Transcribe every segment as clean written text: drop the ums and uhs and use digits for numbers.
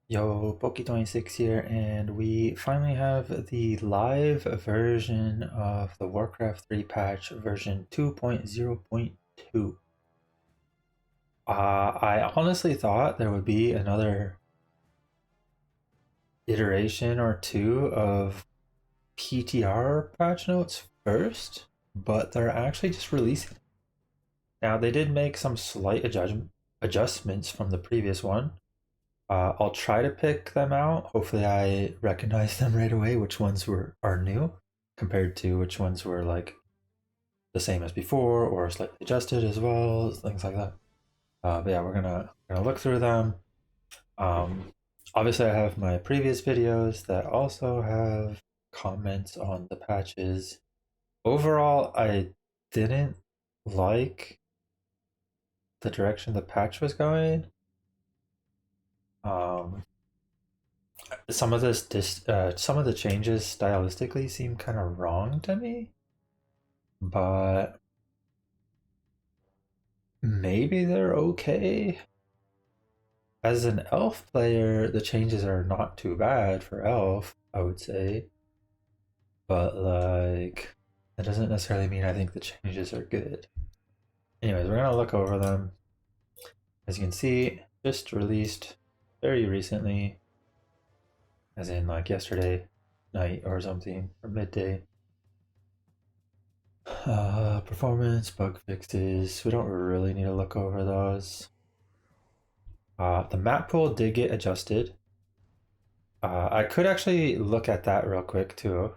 Yo, Pokey26 here, and we finally have the live version of the Warcraft 3 patch version 2.0.2. I honestly thought there would be another iteration or two of PTR patch notes first, but they're actually just releasing. Now, they did make some slight adjustments from the previous one. I'll try to pick them out. Hopefully, I recognize them right away. Which ones are new compared to which ones were like the same as before or slightly adjusted as well, things like that. But yeah, we're gonna look through them. Um, Obviously, I have my previous videos that also have comments on the patches. Overall, I didn't like the direction the patch was going. Um, some of the changes stylistically seem kind of wrong to me, but maybe they're okay. As an elf player, the changes are not too bad for elf, I would say, but like that doesn't necessarily mean I think the changes are good. Anyways, we're gonna look over them. As you can see, just released very recently, as in like yesterday night or something, or midday. Performance, bug fixes. We don't really need to look over those. The map pool did get adjusted. I could actually look at that real quick too.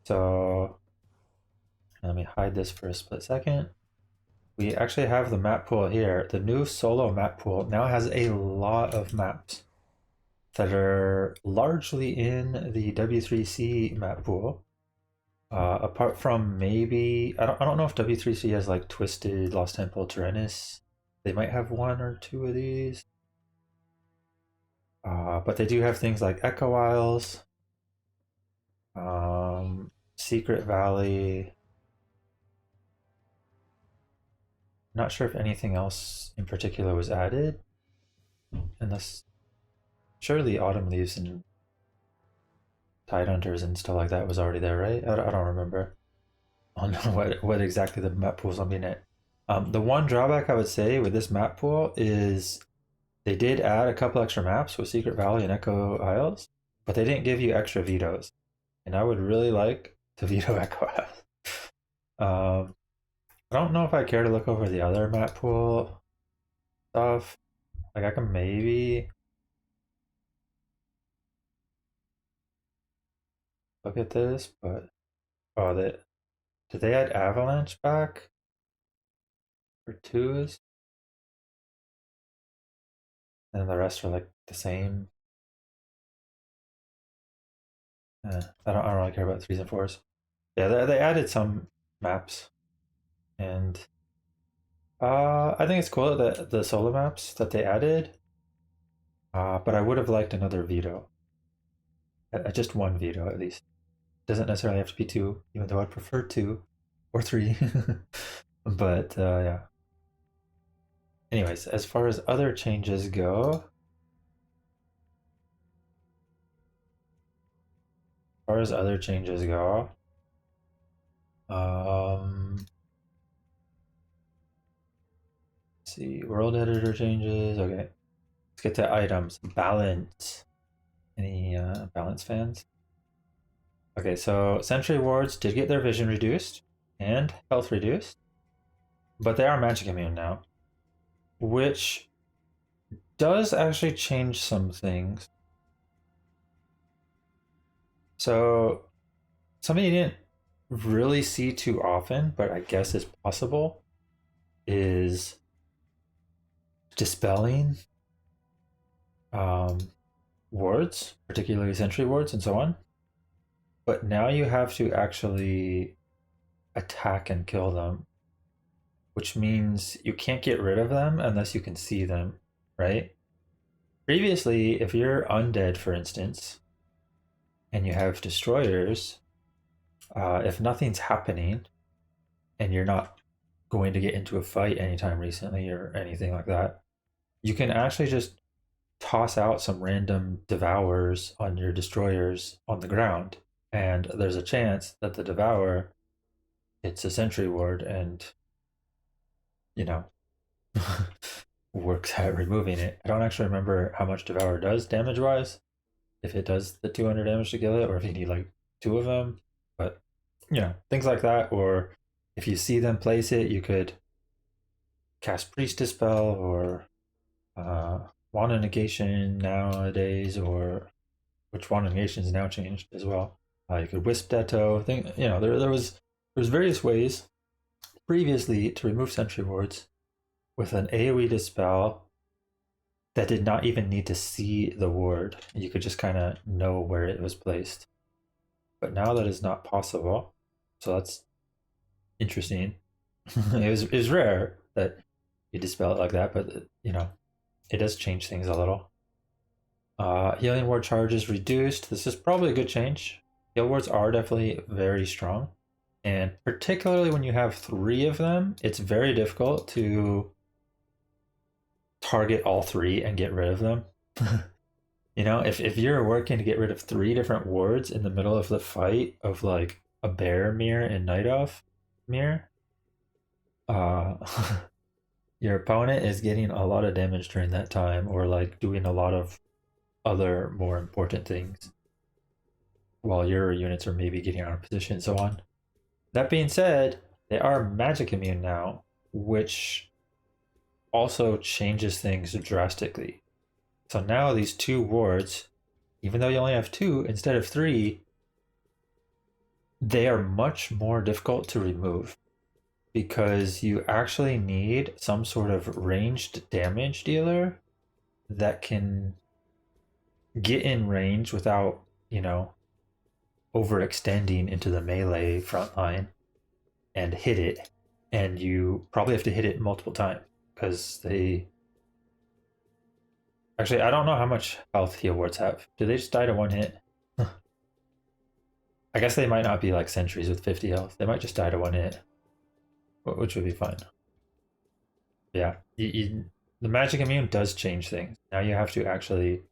So let me hide this for a split second. We actually have the map pool here. The new solo map pool now has a lot of maps that are largely in the W3C map pool. Apart from maybe I don't know if W3C has like Twisted, Lost Temple, Tyrannus. They might have one or two of these. But they do have things like Echo Isles, Secret Valley. Not sure if anything else in particular was added. Unless surely Autumn Leaves and Tide Hunters and stuff like that was already there, right? I don't remember on what exactly the map pool's on being at. The one drawback I would say with this map pool is they did add a couple extra maps with Secret Valley and Echo Isles, but they didn't give you extra vetoes. And I would really like to veto Echo Isles. I don't know if I care to look over the other map pool stuff. Like I can maybe look at this, but oh, did they add Avalanche back for twos? And the rest are like the same. I don't really care about threes and fours. Yeah, they added some maps, and I think it's cool that the solo maps that they added. But I would have liked another veto, just one veto at least. Doesn't necessarily have to be two, even though I'd prefer two or three. But yeah. Anyways, as far as other changes go, um, let's see, world editor changes. Okay, let's get to items. Balance. Any balance fans? Okay, so sentry wards did get their vision reduced and health reduced, but they are magic immune now, which does actually change some things. So something you didn't really see too often, but I guess is possible, is dispelling um, wards, particularly sentry wards and so on. But now you have to actually attack and kill them, which means you can't get rid of them unless you can see them, right? Previously, if you're undead, for instance, and you have destroyers, if nothing's happening and you're not going to get into a fight anytime recently or anything like that, you can actually just toss out some random devours on your destroyers on the ground, and there's a chance that the devourer hits a sentry ward and, you know, works at removing it. I don't actually remember how much devour does damage wise, if it does the 200 damage to kill it, or if you need like 2 of them. But things like that. Or if you see them place it, you could cast Priest Dispel or Wand of Negation nowadays, or which Wand of Negation is now changed as well. You could Wisp Detto. There's various ways previously to remove sentry wards with an AoE Dispel that did not even need to see the ward. You could just kind of know where it was placed. But now that is not possible. So that's interesting. it was rare that you dispel it like that, but it does change things a little. Healing ward charge is reduced. This is probably a good change. Heal wards are definitely very strong. And particularly when you have 3 of them, it's very difficult to target all 3 and get rid of them. If you're working to get rid of 3 different wards in the middle of the fight of like a bear mirror and night elf mirror, your opponent is getting a lot of damage during that time, or like doing a lot of other more important things while your units are maybe getting out of position and so on. That being said, they are magic immune now, which also changes things drastically. So now these 2 wards, even though you only have 2 instead of 3, they are much more difficult to remove, because you actually need some sort of ranged damage dealer that can get in range without, overextending into the melee front line and hit it. And you probably have to hit it multiple times, because they... Actually, I don't know how much health heal wards have. Do they just die to 1 hit? I guess they might not be like sentries with 50 health. They might just die to 1 hit, which would be fine. Yeah, the magic immune does change things. Now you have to actually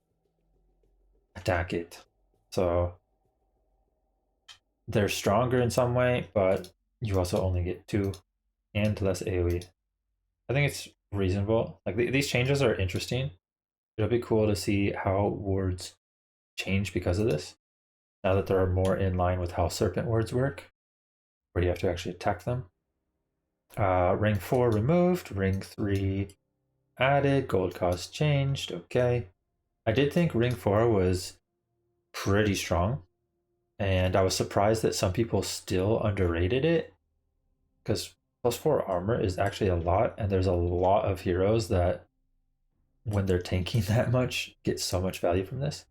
attack it. So they're stronger in some way, but you also only get 2 and less AoE. I think it's reasonable. Like these changes are interesting. It'll be cool to see how wards change because of this, now that they're more in line with how serpent wards work, where you have to actually attack them. Ring 4 removed, ring 3 added, gold cost changed. Okay. I did think ring 4 was pretty strong, and I was surprised that some people still underrated it, because +4 armor is actually a lot, and there's a lot of heroes that, when they're tanking that much, get so much value from this.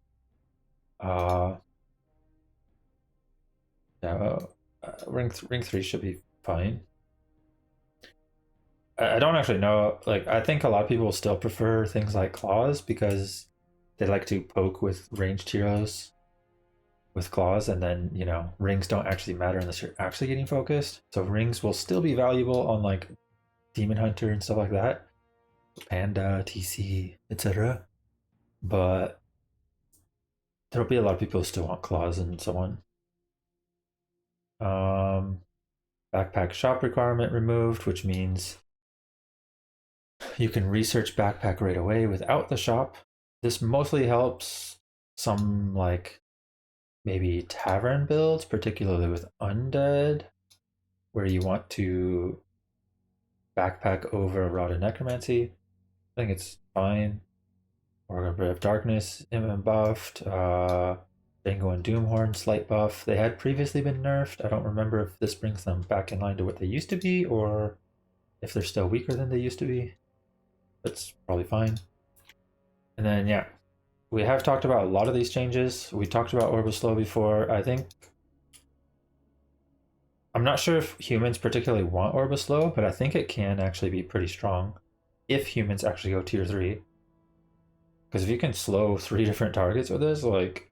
Ring 3 should be fine. I don't actually know. Like, I think a lot of people still prefer things like claws, because they like to poke with ranged heroes with claws, and then rings don't actually matter unless you're actually getting focused. So rings will still be valuable on like Demon Hunter and stuff like that, Panda, TC, etc. But there'll be a lot of people who still want claws and so on. Backpack shop requirement removed, which means you can research backpack right away without the shop. This mostly helps some like maybe tavern builds, particularly with undead, where you want to backpack over Rod of Necromancy. I think it's fine. Or a bit of Darkness, buffed. Dango and Doomhorn, slight buff. They had previously been nerfed. I don't remember if this brings them back in line to what they used to be, or if they're still weaker than they used to be. That's probably fine. And then, we have talked about a lot of these changes. We talked about Orbital Slow before. I'm not sure if humans particularly want Orbital Slow, but I think it can actually be pretty strong if humans actually go tier 3. Because if you can slow 3 different targets with this, like,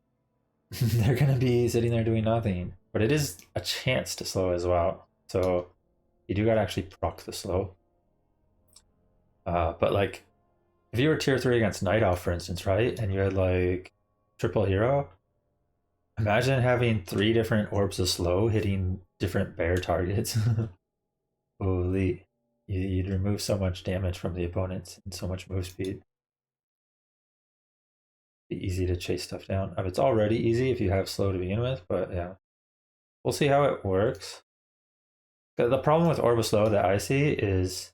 they're going to be sitting there doing nothing. But it is a chance to slow as well. So you do got to actually proc the slow. But like, if you were tier 3 against Night Elf, for instance, right? And you had like triple hero, imagine having 3 different orbs of slow hitting different bear targets. Holy. You'd remove so much damage from the opponents and so much move speed. Be easy to chase stuff down. I mean, it's already easy if you have slow to begin with, but yeah. We'll see how it works. The problem with Orb of Slow that I see is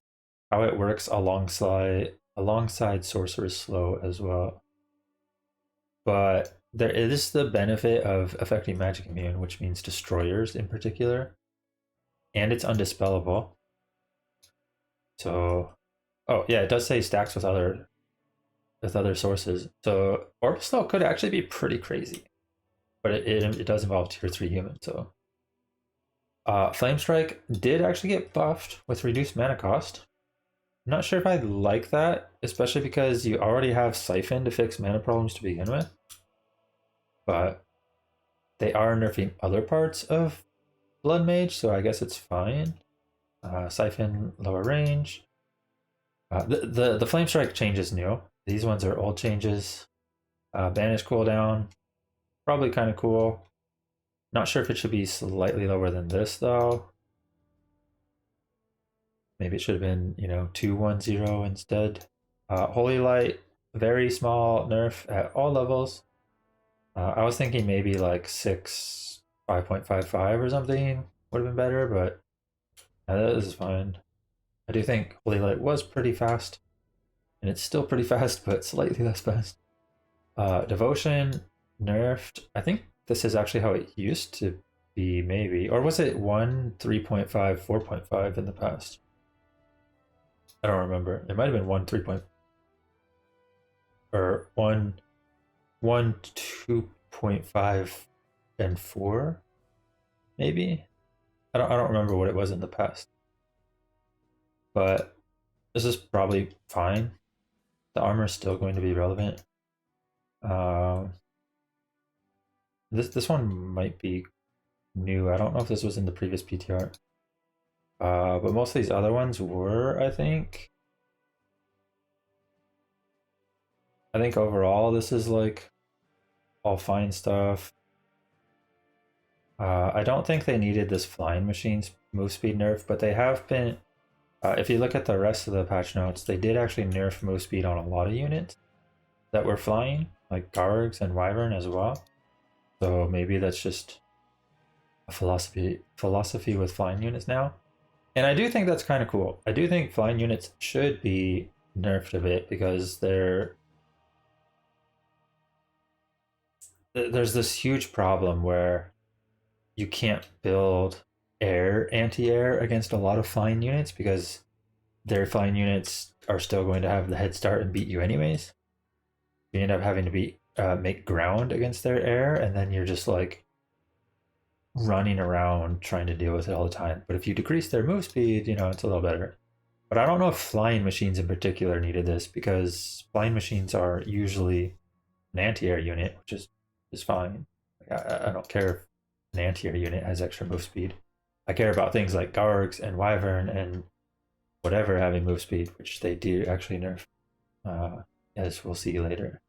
how it works alongside Sorcerer's Slow as well. But there is the benefit of affecting Magic Immune, which means destroyers in particular, and it's undispellable. So, oh yeah, it does say stacks with other sources. So Orb of Slow could actually be pretty crazy, but it does involve tier 3 human. So Flame Strike did actually get buffed with reduced mana cost. I'm not sure if I like that, especially because you already have Siphon to fix mana problems to begin with. But they are nerfing other parts of Blood Mage, so I guess it's fine. Siphon, lower range. The Flame Strike change is new. These ones are old changes. Banish cooldown, probably kind of cool. Not sure if it should be slightly lower than this though. Maybe it should have been, 210 instead. Holy Light, very small nerf at all levels. I was thinking maybe like 6, 5.55 or something would have been better, but this is fine. I do think Holy Light was pretty fast, and it's still pretty fast, but slightly less fast. Devotion nerfed. I think this is actually how it used to be, maybe. Or was it 1, 3.5, 4.5 in the past? I don't remember. It might have been 1, 3. Or 1, 2.5 and 4, maybe. I don't remember what it was in the past, but this is probably fine. The armor is still going to be relevant. This one might be new. I don't know if this was in the previous PTR, but most of these other ones were, I think. I think overall this is like all fine stuff. I don't think they needed this flying machine's move speed nerf, but they have been. If you look at the rest of the patch notes, they did actually nerf move speed on a lot of units that were flying, like Gargs and Wyvern as well. So maybe that's just a philosophy with flying units now. And I do think that's kind of cool. I do think flying units should be nerfed a bit because there's this huge problem where you can't build anti-air against a lot of flying units because their flying units are still going to have the head start and beat you anyways. You end up having to make ground against their air, and then you're just like running around trying to deal with it all the time. But if you decrease their move speed, it's a little better. But I don't know if flying machines in particular needed this because flying machines are usually an anti-air unit, which is fine. I don't care if an anti-air unit has extra move speed. I care about things like Gargs and Wyvern and whatever having move speed, which they do actually nerf, as we'll see later.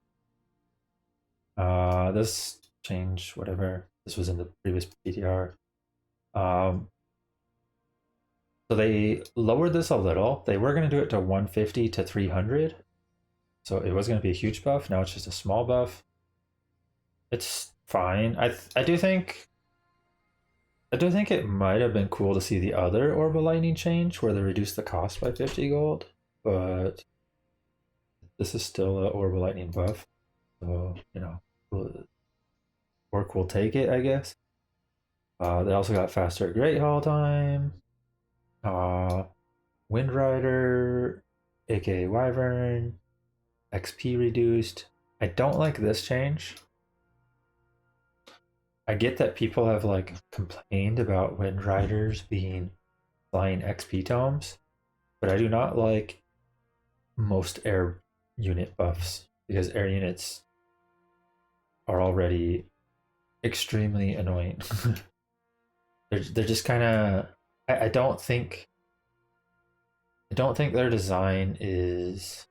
This change, whatever. This was in the previous PTR. So they lowered this a little. They were going to do it to 150 to 300. So it was going to be a huge buff. Now it's just a small buff. It's fine. I do think it might have been cool to see the other Orb of Lightning change where they reduced the cost by 50 gold, but this is still an Orb of Lightning buff. So, Orc will take it, I guess. They also got faster Great Hall time. Wind Rider, aka Wyvern, XP reduced. I don't like this change. I get that people have like complained about Wind Riders being flying XP tomes, but I do not like most air unit buffs because air units are already extremely annoying. they're just kind of. I don't think their design is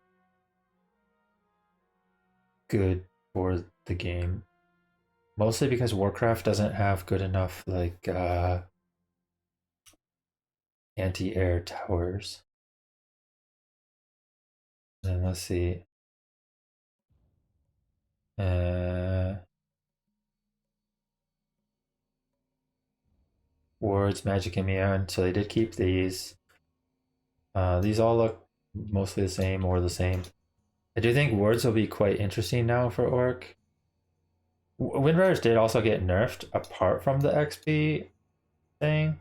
good for the game. Mostly because Warcraft doesn't have good enough like anti-air towers. And let's see. Uh, Wards, Magic Immune. So they did keep these. These all look mostly the same or the same. I do think wards will be quite interesting now for Orc. Windriders did also get nerfed apart from the XP thing.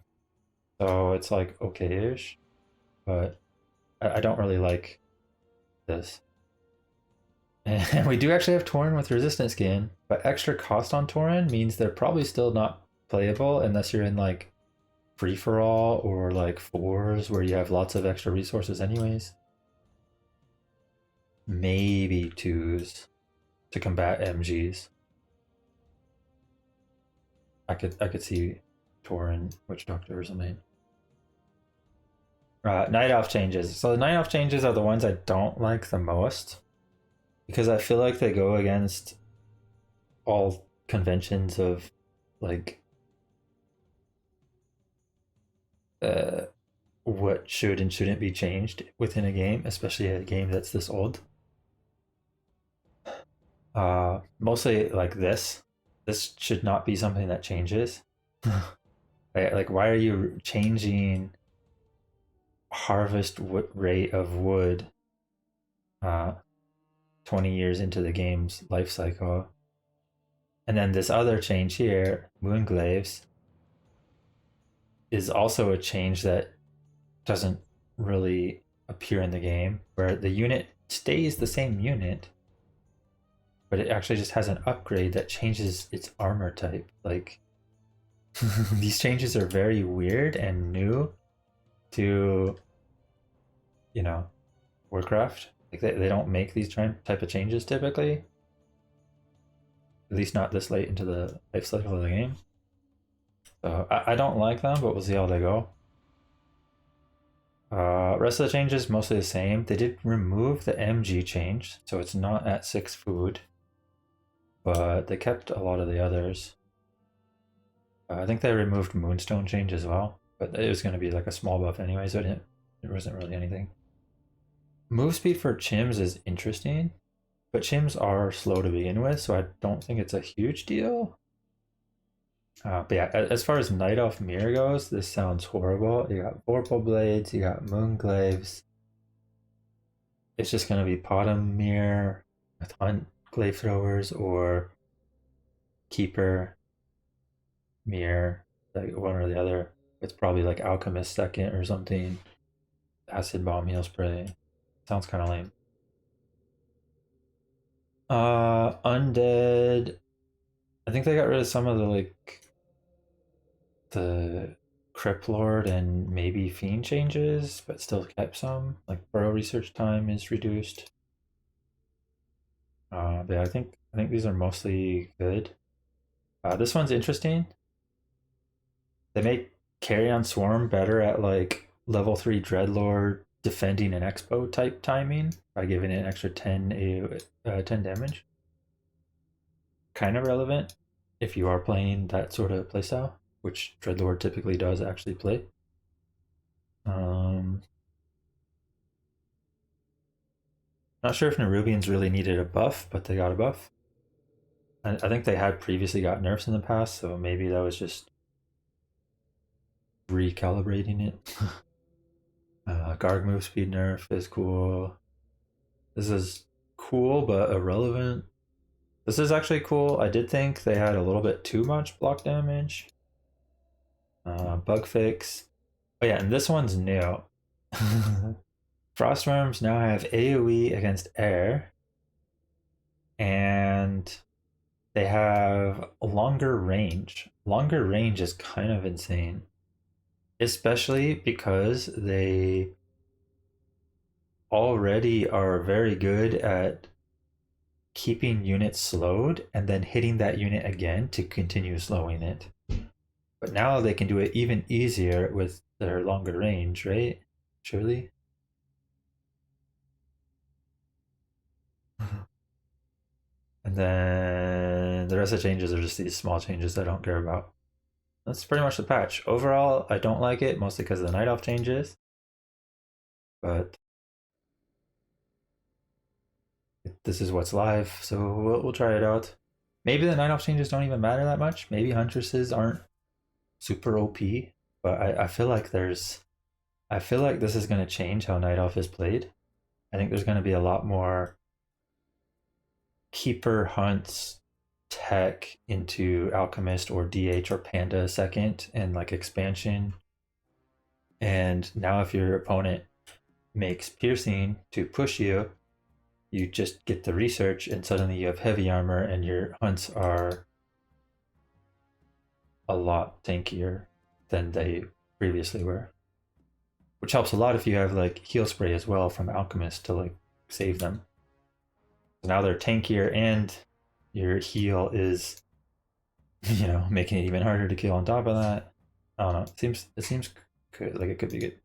So it's like okay-ish. But I don't really like this. And we do actually have Tauren with resistance skin, but extra cost on Tauren means they're probably still not playable unless you're in like free for all or like fours where you have lots of extra resources anyways. Maybe twos to combat MGs. I could see Tauren Witch Doctor or something. Night Elf changes. So the Night Elf changes are the ones I don't like the most because I feel like they go against all conventions of like what should and shouldn't be changed within a game, especially a game that's this old. Mostly like this. This should not be something that changes. Like, why are you changing harvest rate of wood 20 years into the game's life cycle? And then this other change here, Moonglaves, is also a change that doesn't really appear in the game, where the unit stays the same unit, but it actually just has an upgrade that changes its armor type. Like, these changes are very weird and new to, Warcraft. Like, they don't make these type of changes typically. At least not this late into the life cycle of the game. So I don't like them, but we'll see how they go. Rest of the changes mostly the same. They did remove the MG change, so it's not at 6 food, but they kept a lot of the others. I think they removed Moonstone change as well, but it was going to be like a small buff anyway, so it wasn't really anything. Move speed for Chims is interesting, but Chims are slow to begin with, so I don't think it's a huge deal. But yeah, as far as Night Elf Mirror goes, this sounds horrible. You got Vorpal Blades, you got Moonglaves. It's just going to be Potom Mirror with Hunt Glaive Throwers or Keeper Mirror, like one or the other. It's probably like Alchemist second or something. Acid Bomb Heal Spray. Sounds kind of lame. Undead. I think they got rid of some of the Crypt Lord and maybe Fiend changes, but still kept some. Like burrow research time is reduced. But yeah, I think these are mostly good. This one's interesting. They make Carrion Swarm better at like level 3 Dreadlord defending an Expo type timing by giving it an extra 10 damage. Kind of relevant if you are playing that sort of playstyle, which Dreadlord typically does actually play. Not sure if Nerubians really needed a buff, but they got a buff. I think they had previously got nerfs in the past, so maybe that was just recalibrating it. Garg move speed nerf is cool. This is cool but irrelevant. This is actually cool. I did think they had a little bit too much block damage. Bug fix. Oh yeah, and this one's new. Frostworms now have AoE against air, and they have longer range. Longer range is kind of insane, especially because they already are very good at keeping units slowed and then hitting that unit again to continue slowing it. But now they can do it even easier with their longer range, right? Surely? And then the rest of the changes are just these small changes I don't care about. That's pretty much the patch. Overall, I don't like it, mostly because of the night elf changes. But this is what's live, so we'll try it out. Maybe the night elf changes don't even matter that much. Maybe huntresses aren't super OP, but I feel like I feel like this is going to change how night elf is played. I think there's going to be a lot more keeper hunts tech into alchemist or DH or panda second and like expansion. And now if your opponent makes piercing to push you, you just get the research and suddenly you have heavy armor and your hunts are a lot tankier than they previously were. Which helps a lot if you have like heal spray as well from alchemist to like save them. So now they're tankier and your heal is, making it even harder to kill on top of that. I don't know. It seems good. Like it could be good.